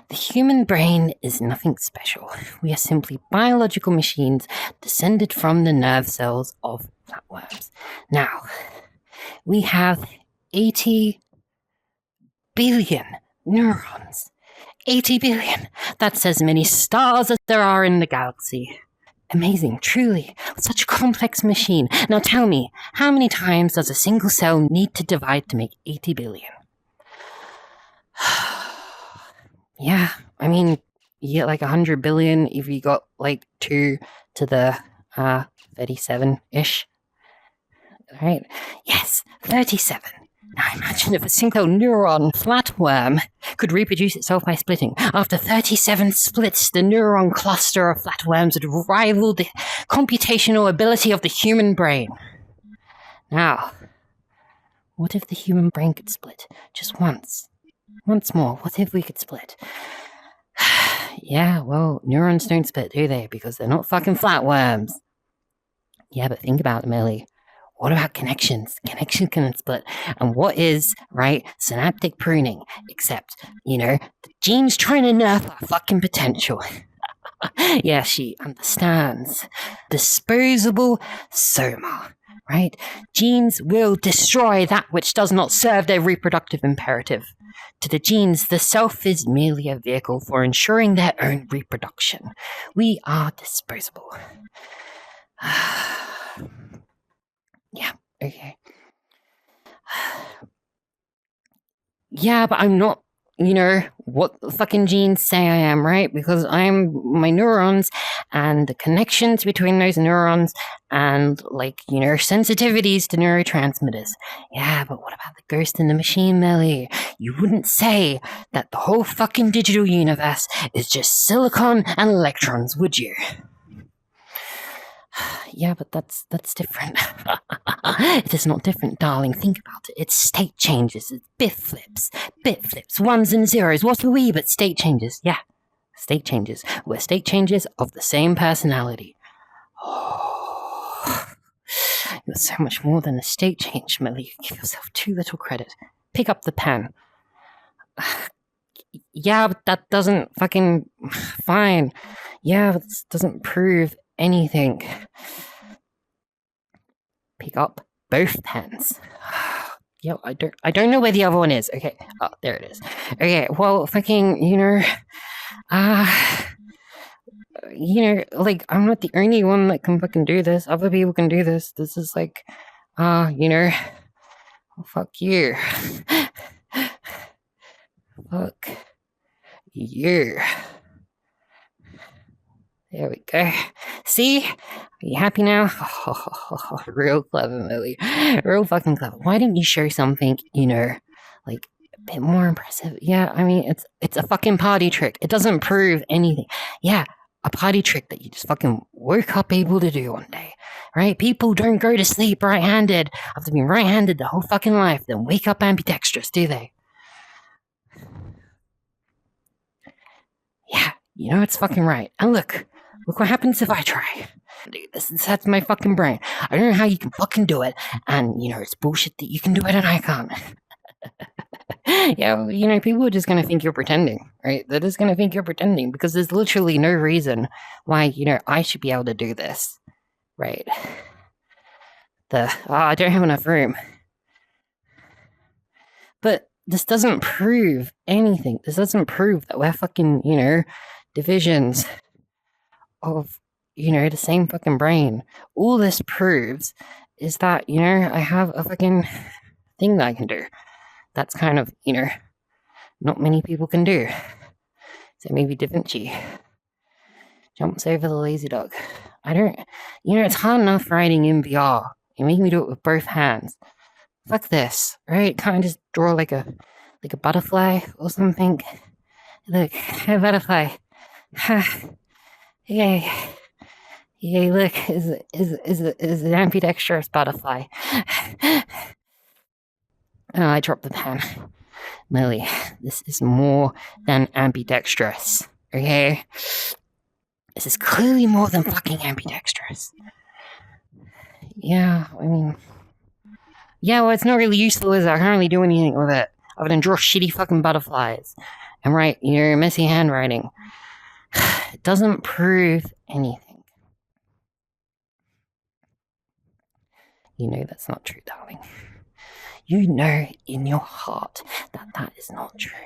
The human brain is nothing special. We are simply biological machines descended from the nerve cells of flatworms. Now, we have 80 billion neurons. 80 billion. That's as many stars as there are in the galaxy. Amazing, truly. Such a complex machine. Now tell me, how many times does a single cell need to divide to make 80 billion? Yeah, I mean, you get like 100 billion if you got like 2 to the 37-ish. Right? Yes, 37. Now imagine if a single neuron flatworm could reproduce itself by splitting. After 37 splits, the neuron cluster of flatworms would rival the computational ability of the human brain. Now, what if the human brain could split? Just once. Once more, what if we could split? Yeah, well, neurons don't split, do they? Because they're not fucking flatworms. Yeah, but think about it, Mely. What about connections? Connections can split. And what is, right, synaptic pruning? Except, the gene's trying to nerf our fucking potential. Yeah, she understands. Disposable soma, right? Genes will destroy that which does not serve their reproductive imperative. To the genes, the self is merely a vehicle for ensuring their own reproduction. We are disposable. Yeah, okay. Yeah, but I'm not, what the fucking genes say I am, right? Because I'm my neurons and the connections between those neurons and, sensitivities to neurotransmitters. Yeah, but what about the ghost in the machine, Mely? You wouldn't say that the whole fucking digital universe is just silicon and electrons, would you? Yeah, but that's different. It is not different, darling. Think about it. It's state changes. It's bit flips, ones and zeros. What are we but state changes? Yeah, state changes. We're state changes of the same personality. Oh, you're so much more than a state change, Mely. You give yourself too little credit. Pick up the pen. Yeah, but that doesn't fucking... Fine. Yeah, but this doesn't prove anything. Pick up both pens. Yo, I don't know where the other one is. Okay. Oh, there it is. Okay, well, fucking, I'm not the only one that can fucking do this. Other people can do this. This is fuck you. Fuck you. There we go. See? Are you happy now? Oh, real clever, Mely. Real fucking clever. Why didn't you show something, a bit more impressive? Yeah, I mean, it's a fucking party trick. It doesn't prove anything. Yeah, a party trick that you just fucking woke up able to do one day, right? People don't go to sleep right-handed after being right-handed the whole fucking life, then wake up ambidextrous, do they? Yeah, it's fucking right. And look what happens if I try. Dude, that's my fucking brain. I don't know how you can fucking do it, and, it's bullshit that you can do it and I can't. Yeah, people are just gonna think you're pretending, right? They're just gonna think you're pretending, because there's literally no reason why, I should be able to do this, right? I don't have enough room. But this doesn't prove anything. This doesn't prove that we're fucking, divisions of, the same fucking brain. All this proves is that, I have a fucking thing that I can do. That's kind of, not many people can do. So maybe Da Vinci jumps over the lazy dog. It's hard enough writing in VR. You make me do it with both hands. Fuck this, right? Can't I just draw like a butterfly or something? Look, a butterfly. Yay. Yay, look, is an ambidextrous butterfly. Oh, I dropped the pen. Mely, this is more than ambidextrous, okay? This is clearly more than fucking ambidextrous. Yeah, I mean... Yeah, well, it's not really useful, is it? I can't really do anything with it other than draw shitty fucking butterflies. And write your messy handwriting. It doesn't prove anything. You know that's not true, darling. You know in your heart that that is not true.